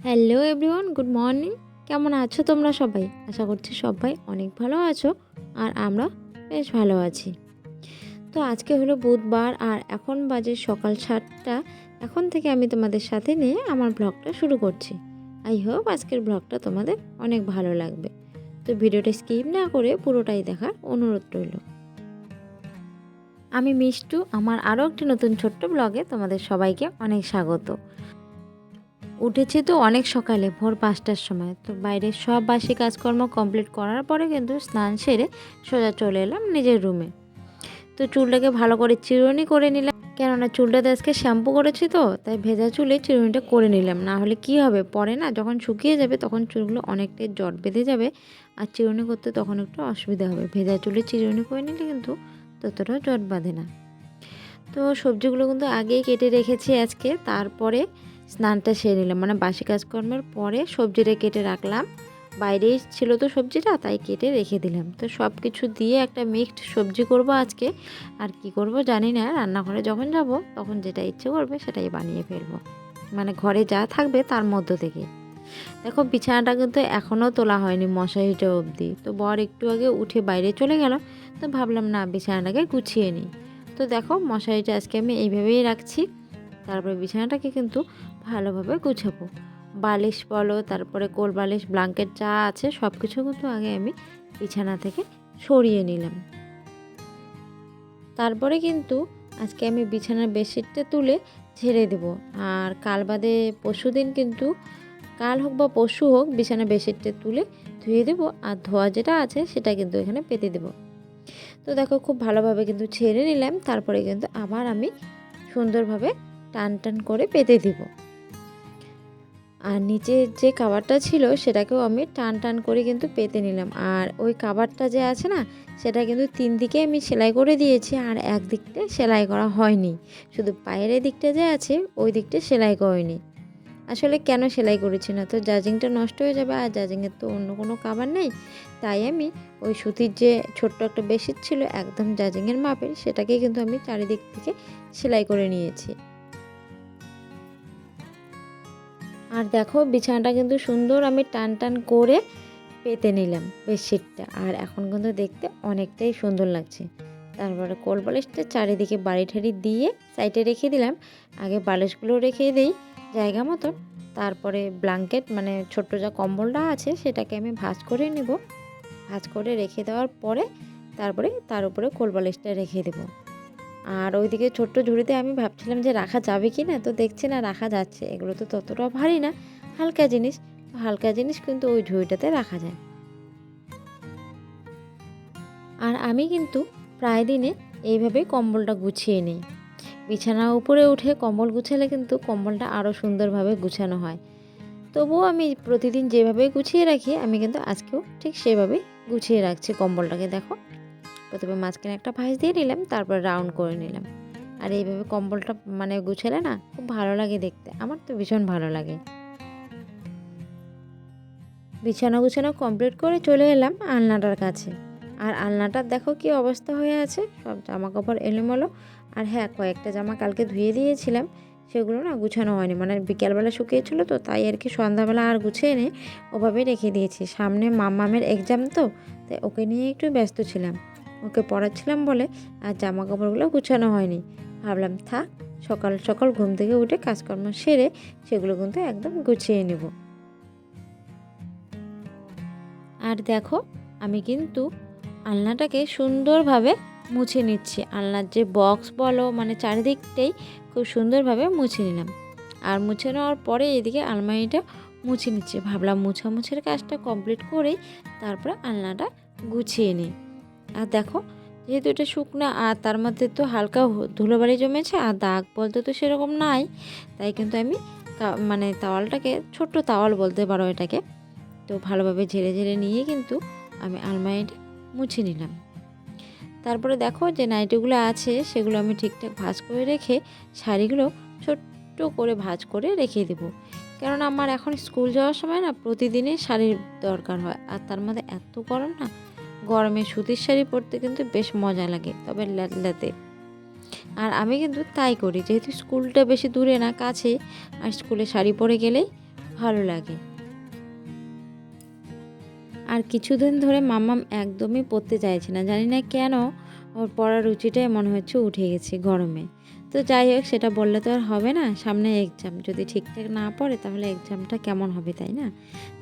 Hello everyone, good morning. কেমন আছো তোমরা সবাই? আশা করছি সবাই অনেক ভালো আছো আর আমরা বেশ ভালো আছি। তো আজকে হলো বুধবার আর এখন বাজে সকাল 7টা। এখন থেকে আমি তোমাদের সাথে নিয়ে আমার ব্লগটা শুরু করছি। আই হোপ আজকের ব্লগটা তোমাদের অনেক ভালো লাগবে। তো ভিডিওটা স্কিপ না করে পুরোটাই দেখার অনুরোধ রইল। আমি মিষ্টু, আমার আরও একটি নতুন ছোট্ট ব্লগে তোমাদের সবাইকে অনেক স্বাগত। উঠেছি তো অনেক সকালে, ভোর 5টার সময়। তো বাইরের সব বাসি কাজকর্ম কমপ্লিট করার পরে কিন্তু স্নান সেরে সোজা চলে এলাম নিজের রুমে। তো চুলটাকে ভালো করে চিরুনি করে নিলাম, কেননা চুলটাতে আজকে শ্যাম্পু করেছি তো, তাই ভেজা চুলে চিরুনিটা করে নিলাম। না হলে কি হবে, পরে না যখন শুকিয়ে যাবে তখন চুলগুলো অনেকটাই জট বেঁধে যাবে আর চিরুনি করতে তখন একটু অসুবিধা হবে। ভেজা চুলে চিরুনি করে নিলে কিন্তু ততটাও জট বাঁধে না। তো সবজিগুলো কিন্তু আগেই কেটে রেখেছি আজকে, তারপরে স্নানটা সেরে নিলাম, মানে বাসি কাজকর্মের পরে সবজিটা কেটে রাখলাম। বাইরেই ছিল তো সবজিটা, তাই কেটে রেখে দিলাম। তো সব কিছু দিয়ে একটা মিক্সড সবজি করব আজকে। আর কি করব জানি না, রান্নাঘরে যখন যাব তখন যেটা ইচ্ছে করবে সেটাই বানিয়ে ফেলবো, মানে ঘরে যা থাকবে তার মধ্য থেকে। দেখো বিছানাটা কিন্তু এখনও তোলা হয়নি মশারিটা অবধি। তো বর একটু আগে উঠে বাইরে চলে গেল, তো ভাবলাম না বিছানাটাকে গুছিয়ে নিই। তো দেখো মশারিটা আজকে আমি এইভাবেই রাখছি। তারপরে বিছানাটাকে কিন্তু ভালোভাবে গুছাবো। বালিশ বলো, তারপরে কোল বালিশ, ব্ল্যাঙ্কেট যা আছে সব কিছু কিন্তু আগে আমি বিছানা থেকে সরিয়ে নিলাম। তারপরে কিন্তু আজকে আমি বিছানার বেডশিটটা তুলে ঝেড়ে দেব। আর কাল বাদে পরশু দিন কিন্তু, কাল হোক বা পরশু হোক, বিছানার বেডশিটটা তুলে ধুয়ে দেবো আর ধোয়া যেটা আছে সেটা কিন্তু এখানে পেতে দেবো। তো দেখো খুব ভালোভাবে কিন্তু ছেড়ে নিলাম। তারপরে কিন্তু আবার আমি সুন্দরভাবে টান টান করে পেতে দিব। আর নিচের যে কাভারটা ছিল সেটাকেও আমি টান টান করে কিন্তু পেতে নিলাম। আর ওই কাভারটা যে আছে না, সেটা কিন্তু 3 দিকে আমি সেলাই করে দিয়েছি, আর এক দিকটা সেলাই করা হয়নি। শুধু পায়ের দিকটা যে আছে ওই দিকটা সেলাই করিনি। আসলে কেন সেলাই করেছি না, তো জাজিংটা নষ্ট হয়ে যাবে, আর জাজিংয়ের তো অন্য কোনো কাভার নেই। তাই আমি ওই সুতির যে ছোট্ট একটা বেডশিট ছিল একদম জাজিংয়ের মাপের, সেটাকে কিন্তু আমি চারিদিক থেকে সেলাই করে নিয়েছি। আর দেখো বিছানাটা কিন্তু সুন্দর আমি টান টান করে পেতে নিলাম বেডশিটটা, আর এখন কিন্তু দেখতে অনেকটাই সুন্দর লাগছে। তারপরে কোল বালিশটা চারিদিকে বাড়ি ঠাড়ি দিয়ে সাইডে রেখে দিলাম। আগে বালিশগুলো রেখে দিই জায়গা মতন, তারপরে ব্ল্যাঙ্কেট মানে ছোট্ট যা কম্বলটা আছে সেটাকে আমি ভাঁজ করে নেব। ভাঁজ করে রেখে দেওয়ার পরে তারপরে তার উপরে কোল বালিশটা রেখে দেবো। আর ওইদিকে ছোট্ট ঝুড়িতে আমি ভাবছিলাম যে রাখা যাবে কি না, তো দেখছি না রাখা যাচ্ছে। এগুলো তো ততটাও ভারী না, হালকা জিনিস। হালকা জিনিস কিন্তু ওই ঝুড়িটাতে রাখা যায়। আর আমি কিন্তু প্রায় দিনে এইভাবেই কম্বলটা গুছিয়ে নিই। বিছানার উপরে উঠে কম্বল গুছালে কিন্তু কম্বলটা আরও সুন্দরভাবে গুছানো হয়। তবুও আমি প্রতিদিন যেভাবে গুছিয়ে রাখি, আমি কিন্তু আজকেও ঠিক সেভাবেই গুছিয়ে রাখছি কম্বলটাকে। দেখো প্রথমে মাঝখানে একটা ভাঁজ দিয়ে নিলাম, তারপর রাউন্ড করে নিলাম। আর এইভাবে কম্বলটা মানে গুছালে না খুব ভালো লাগে দেখতে, আমার তো ভীষণ ভালো লাগে। বিছানা গুছানো কমপ্লিট করে চলে এলাম আলনাটার কাছে। আর আলনাটার দেখো কি অবস্থা হয়ে আছে, সব জামা কাপড় এলোমেলো। আর হ্যাঁ, কয়েকটা জামা কালকে ধুয়ে দিয়েছিলাম, সেগুলো না গুছানো হয়নি, মানে বিকেলবেলা শুকিয়েছিল তো, তাই আর কি সন্ধ্যাবেলা আর গুছিয়ে নিয়ে ওভাবেই রেখে দিয়েছি। সামনে মামামের এক্সাম তো, তাই ওকে নিয়ে একটু ব্যস্ত ছিলাম, ওকে পড়াচ্ছিলাম বলে আর জামা কাপড়গুলো গুছানো হয়নি। ভাবলাম থাক, সকাল সকাল ঘুম থেকে উঠে কাজকর্ম সেরে সেগুলো কিন্তু একদম গুছিয়ে নেব। আর দেখো আমি কিন্তু আলনাটাকে সুন্দরভাবে মুছে নিচ্ছি। আলনার যে বক্স বলো, মানে চারিদিকটাই খুব সুন্দরভাবে মুছে নিলাম। আর মুছে নেওয়ার পরে এদিকে আলমারিটা মুছে নিচ্ছি। ভাবলাম মুছামুছির কাজটা কমপ্লিট করেই তারপরে আলনাটা গুছিয়ে নিই। আর দেখো যেহেতু এটা শুকনো আর তার মধ্যে তো হালকা ধুলোবালি জমেছে, আর দাগ বলতে তো সেরকম নাই, তাই কিন্তু আমি মানে তাওয়ালটাকে, ছোট্ট তাওয়াল বলতে পারো এটাকে, তো ভালোভাবে ঝেড়ে ঝেড়ে নিয়ে কিন্তু আমি আলমারিটা মুছে নিলাম। তারপরে দেখো যে নাইটিগুলো আছে সেগুলো আমি ঠিকঠাক ভাঁজ করে রেখে শাড়িগুলো ছোট্ট করে ভাঁজ করে রেখে দেবো। কারণ আমার এখন স্কুল যাওয়ার সময় না প্রতিদিনই শাড়ির দরকার হয়, আর তার মধ্যে এত গরম না, গরমে সুতির শাড়ি পরতে কিন্তু বেশ মজা লাগে, তবে ল্যাদলাতে। আর আমি কিন্তু তাই করি, যেহেতু স্কুলটা বেশি দূরে না, কাছে, আর স্কুলে শাড়ি পরে গেলেই ভালো লাগে। আর কিছুদিন ধরে মাম্মাম একদমই পড়তে চাইছে না, জানি না কেন ওর পড়ার রুচিটাই মনে হচ্ছে উঠে গেছে গরমে। তো যাই হোক, সেটা বললে তো আর হবে না, সামনে এক্সাম, যদি ঠিকঠাক না পড়ে তাহলে এক্সামটা কেমন হবে, তাই না?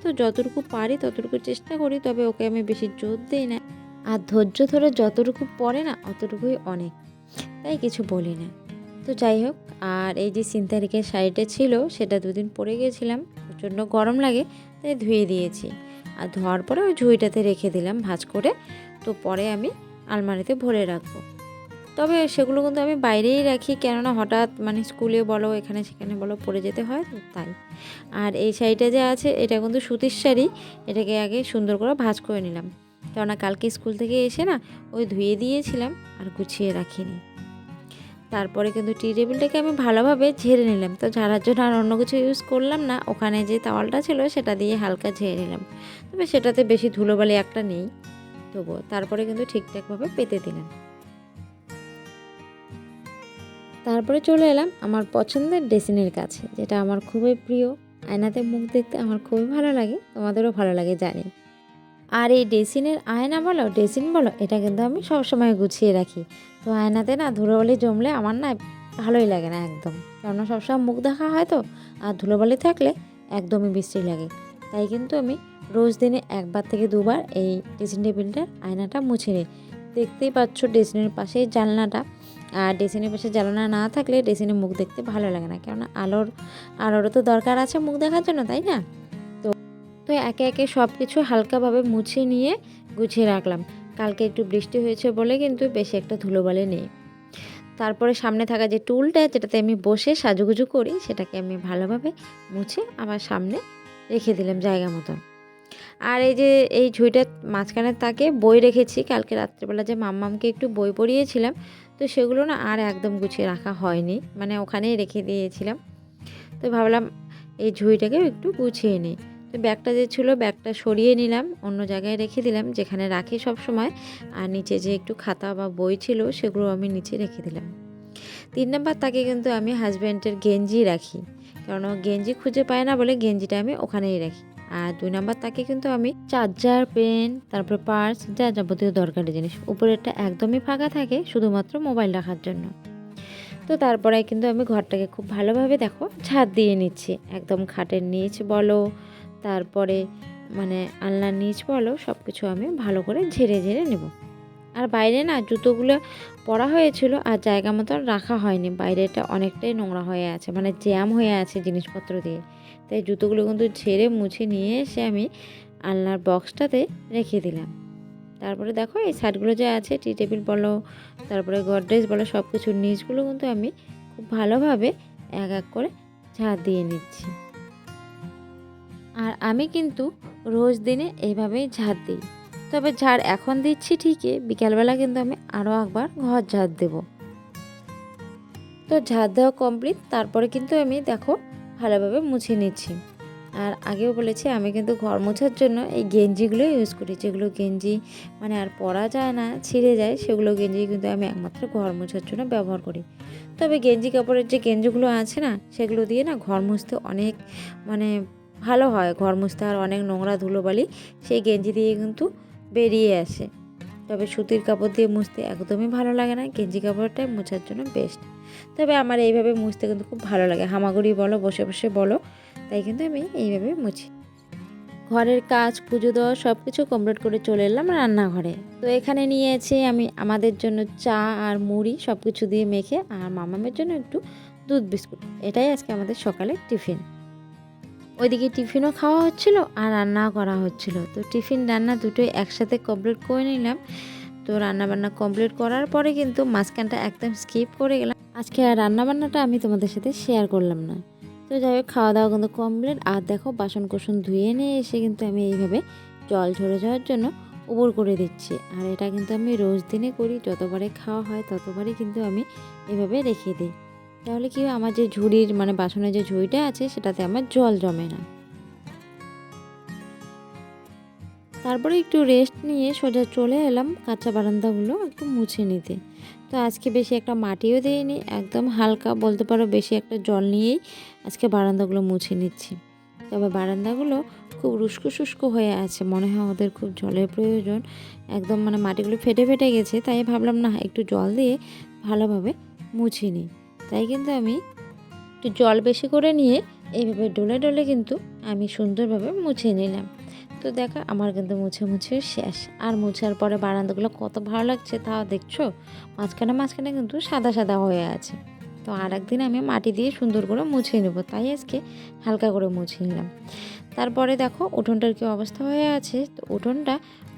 তো যতটুকু পারি ততটুকু চেষ্টা করি, তবে ওকে আমি বেশি জোর দিই না। আর ধৈর্য ধরে যতটুকু পড়ে না অতটুকুই অনেক, তাই কিছু বলি না। তো যাই হোক, আর এই যে সিনথেটিকের শাড়িটা ছিল সেটা দুদিন পরে গিয়েছিলাম, প্রচণ্ড গরম লাগে তাই ধুয়ে দিয়েছি। আর ধোয়ার পরে ওই ঝুড়িটাতে রেখে দিলাম ভাঁজ করে, তো পরে আমি আলমারিতে ভরে রাখবো। তবে সেগুলো কিন্তু আমি বাইরেই রাখি, কেননা হঠাৎ মানে স্কুলে বলো এখানে সেখানে বলো পরে যেতে হয়, তো তাই। আর এই শাড়িটা যে আছে এটা কিন্তু সুতির শাড়ি, এটাকে আগে সুন্দর করে ভাঁজ করে নিলাম, কেননা কালকে স্কুল থেকে এসে না ওই ধুয়ে দিয়েছিলাম আর গুছিয়ে রাখিনি। তারপরে কিন্তু টি টেবিলটাকে আমি ভালোভাবে ঝেড়ে নিলাম, তো ঝাড়ার জন্য আর অন্য কিছু ইউজ করলাম না, ওখানে যে তাওয়ালটা ছিল সেটা দিয়ে হালকা ঝেড়ে নিলাম, তবে সেটাতে বেশি ধুলোবালি একটা নেই তবুও। তারপরে কিন্তু ঠিকঠাকভাবে পেতে দিলাম। তারপরে চলে এলাম আমার পছন্দের ড্রেসিংয়ের কাছে, যেটা আমার খুবই প্রিয়। আয়নাতে মুখ দেখতে আমার খুবই ভালো লাগে, তোমাদেরও ভালো লাগে জানি। আর এই ড্রেসিংয়ের আয়না বলো ড্রেসিং বলো, এটা কিন্তু আমি সবসময় গুছিয়ে রাখি। তো আয়নাতে না ধুলোবালি জমলে আমার না ভালোই লাগে না একদম, কেননা সবসময় মুখ দেখা হয় তো, আর ধুলোবালি থাকলে একদমই বিশ্রী লাগে। তাই কিন্তু আমি রোজ দিনে একবার থেকে দুবার এই ড্রেসিং টেবিলটার আয়নাটা মুছে নিই। দেখতেই পাচ্ছ ড্রেসিংয়ের পাশেই জানলাটা, আর ড্রেসিংয়ের পাশে জানলা না থাকলে ড্রেসিংয়ে মুখ দেখতে ভালো লাগে না, কেননা আলোরও তো দরকার আছে মুখ দেখার জন্য, তাই না? তো একে একে সব কিছু হালকাভাবে মুছে নিয়ে গুছিয়ে রাখলাম। কালকে একটু বৃষ্টি হয়েছে বলে কিন্তু বেশি একটা ধুলোবালি নেই। তারপরে সামনে থাকা যে টুলটা যেটাতে আমি বসে সাজুগুজু করি, সেটাকে আমি ভালোভাবে মুছে আবার সামনে রেখে দিলাম জায়গা মতন। আর এই যে এই ঝুড়িটার মাঝখানের তাকে বই রেখেছি, কালকে রাত্রেবেলা যে মাম্মামকে একটু বই পড়িয়েছিলাম, তো সেগুলো না আর একদম গুছিয়ে রাখা হয়নি, মানে ওখানেই রেখে দিয়েছিলাম। তো ভাবলাম এই ঝুড়িটাকেও একটু গুছিয়ে নিই। তো ব্যাগটা যে ছিল ব্যাগটা সরিয়ে নিলাম, অন্য জায়গায় রেখে দিলাম যেখানে রাখি সব সময়। আর নিচে যে একটু খাতা বা বই ছিল সেগুলো আমি নিচে রেখে দিলাম। 3 নাম্বার তাকে কিন্তু আমি হাজব্যান্ডের গেঞ্জি রাখি, কারণ ও গেঞ্জি খুঁজে পায় না বলে গেঞ্জিটা আমি ওখানেই রাখি। আর 2 নাম্বার তাকে কিন্তু আমি চার্জার, পেন, তারপরে পার্স, যা যাবতীয় দরকারি জিনিস, উপরেরটা একদমই ফাঁকা থাকে শুধুমাত্র মোবাইল রাখার জন্য। তো তারপরে কিন্তু আমি ঘরটাকে খুব ভালোভাবে দেখো ঝাড় দিয়ে নিচ্ছি, একদম খাটের নিচ বলো, তারপরে মানে আলনার নিচ বলো, সব কিছু আমি ভালো করে ঝেড়ে ঝেড়ে নেব। আর বাইরে না জুতোগুলো পরা হয়েছিল আর জায়গা মতন রাখা হয়নি, বাইরেটা অনেকটাই নোংরা হয়ে আছে, মানে জ্যাম হয়ে আছে জিনিসপত্র দিয়ে। তাই জুতোগুলো কিন্তু ঝেড়ে মুছে নিয়ে এসে আমি আলনার বক্সটাতে রেখে দিলাম। তারপরে দেখো এই সাইডগুলো যে আছে টি টেবিল বলো, তারপরে গডরেজ বলো, সব কিছুর নিচগুলো কিন্তু আমি খুব ভালোভাবে এক এক করে ঝাড় দিয়ে নিচ্ছি। আর আমি কিন্তু রোজ দিনে এইভাবেই ঝাড় দিই, তবে ঝাড় এখন দিচ্ছি ঠিকই, বিকালবেলা কিন্তু আমি আরও একবার ঘর ঝাড় দেবো। তো ঝাড় দেওয়া কমপ্লিট, তারপরে কিন্তু আমি দেখো ভালোভাবে মুছে নিচ্ছি। আর আগেও বলেছি আমি কিন্তু ঘর মোছার জন্য এই গেঞ্জিগুলো ইউজ করি, যেগুলো গেঞ্জি মানে আর পরা যায় না, ছিঁড়ে যায়, সেগুলো গেঞ্জি কিন্তু আমি একমাত্র ঘর মোছার জন্য ব্যবহার করি। তবে গেঞ্জি কাপড়ের যে গেঞ্জিগুলো আছে না, সেগুলো দিয়ে না ঘর মুছতে অনেক মানে ভালো হয়, ঘর মুছতে আর অনেক নোংরা ধুলোবালি সেই গেঞ্জি দিয়ে কিন্তু বেরিয়ে আসে। তবে সুতির কাপড় দিয়ে মুছতে একদমই ভালো লাগে না, গেঞ্জি কাপড়টাই মোছার জন্য বেস্ট। তবে আমার এইভাবে মুছতে কিন্তু খুব ভালো লাগে, হামাগুড়ি বলো বসে বসে বলো, তাই কিন্তু আমি এইভাবে মুছি। ঘরের কাজ পুজো দেওয়া সব কিছু কমপ্লিট করে চলে এলাম রান্নাঘরে। তো এখানে নিয়েছি আমি আমাদের জন্য চা আর মুড়ি সব কিছু দিয়ে মেখে, আর মামামের জন্য একটু দুধ বিস্কুট, এটাই আজকে আমাদের সকালের টিফিন। ওইদিকে টিফিনও খাওয়া হচ্ছিল আর রান্নাও করা হচ্ছিল, তো টিফিন রান্না দুটোই একসাথে কমপ্লিট করে নিলাম। তো রান্নাবান্না কমপ্লিট করার পরে কিন্তু মাঝখানটা একদম স্কিপ করে গেলাম, আজকে আর রান্নাবান্নাটা আমি তোমাদের সাথে শেয়ার করলাম না। তো যাই হোক, খাওয়া দাওয়া কিন্তু কমপ্লিট। আর দেখো বাসন কোসন ধুয়ে নিয়ে এসে কিন্তু আমি এইভাবে জল ঝরে যাওয়ার জন্য উবর করে দিচ্ছি। আর এটা কিন্তু আমি রোজ দিনে করি, যতবারে খাওয়া হয় ততবারই কিন্তু আমি এভাবে রেখে দিই, তাহলে কি হয় আমার যে ঝুড়ির মানে বাসনের যে ঝুড়িটা আছে সেটাতে আমার জল জমে না। তারপরে একটু রেস্ট নিয়ে সোজা চলে এলাম কাঁচা বারান্দাগুলো একটু মুছে নিতে। তো আজকে বেশি একটা মাটিও দিইনি, একদম হালকা বলতে পারো বেশি একটা জল নিয়েই আজকে বারান্দাগুলো মুছে নিচ্ছি। তবে বারান্দাগুলো খুব শুষ্ক হয়ে আছে, মনে হয় ওদের খুব জলের প্রয়োজন। একদম মানে মাটিগুলো ফেটে ফেটে গেছে, তাই ভাবলাম না একটু জল দিয়ে ভালোভাবে মুছে নিই। তাই কিন্তু আমি একটু জল বেশি করে নিয়ে এইভাবে ডলে ডলে কিন্তু আমি সুন্দরভাবে মুছে নিলাম। তো দেখো আমার কিন্তু মুছে শেষ। আর মুছার পরে বারান্দাগুলো কত ভালো লাগছে তাও দেখছো, মাঝখানে কিন্তু সাদা সাদা হয়ে আছে। তো আর একদিন আমি মাটি দিয়ে সুন্দর করে মুছে নেব, তাই আজকে হালকা করে মুছে নিলাম। তারপরে দেখো উঠোনটার কি অবস্থা হয়ে আছে, তো উঠোনটা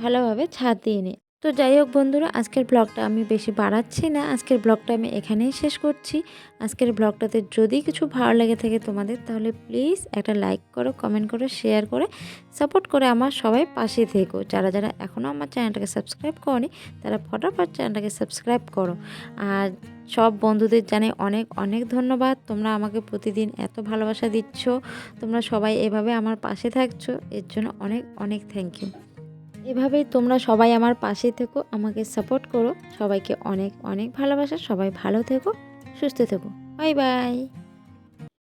ভালোভাবে ছাদ দিয়ে নিই। তো যাই হোক বন্ধুরা, আজকের ব্লগটা আমি বেশি বাড়াচ্ছি না, আজকের ব্লগটা আমি এখানেই শেষ করছি। আজকের ব্লগটাতে যদি কিছু ভালো লেগে থাকে তোমাদের, তাহলে প্লিজ একটা লাইক করো, কমেন্ট করো, শেয়ার করে সাপোর্ট করে আমার সবাই পাশে থেকো। যারা যারা এখনও আমার চ্যানেলটাকে সাবস্ক্রাইব করনি তারা ফটাফট চ্যানেলটাকে সাবস্ক্রাইব করো। আর সব বন্ধুদের জানাই অনেক অনেক ধন্যবাদ, তোমরা আমাকে প্রতিদিন এত ভালোবাসা দিচ্ছ, তোমরা সবাই এভাবে আমার পাশে থাকছো, এর জন্য অনেক অনেক থ্যাংক ইউ। এভাবেই তোমরা সবাই আমার পাশে থেকো, আমাকে সাপোর্ট করো। সবাইকে অনেক অনেক ভালোবাসা, সবাই ভালো থেকো, সুস্থ থেকো, বাই বাই।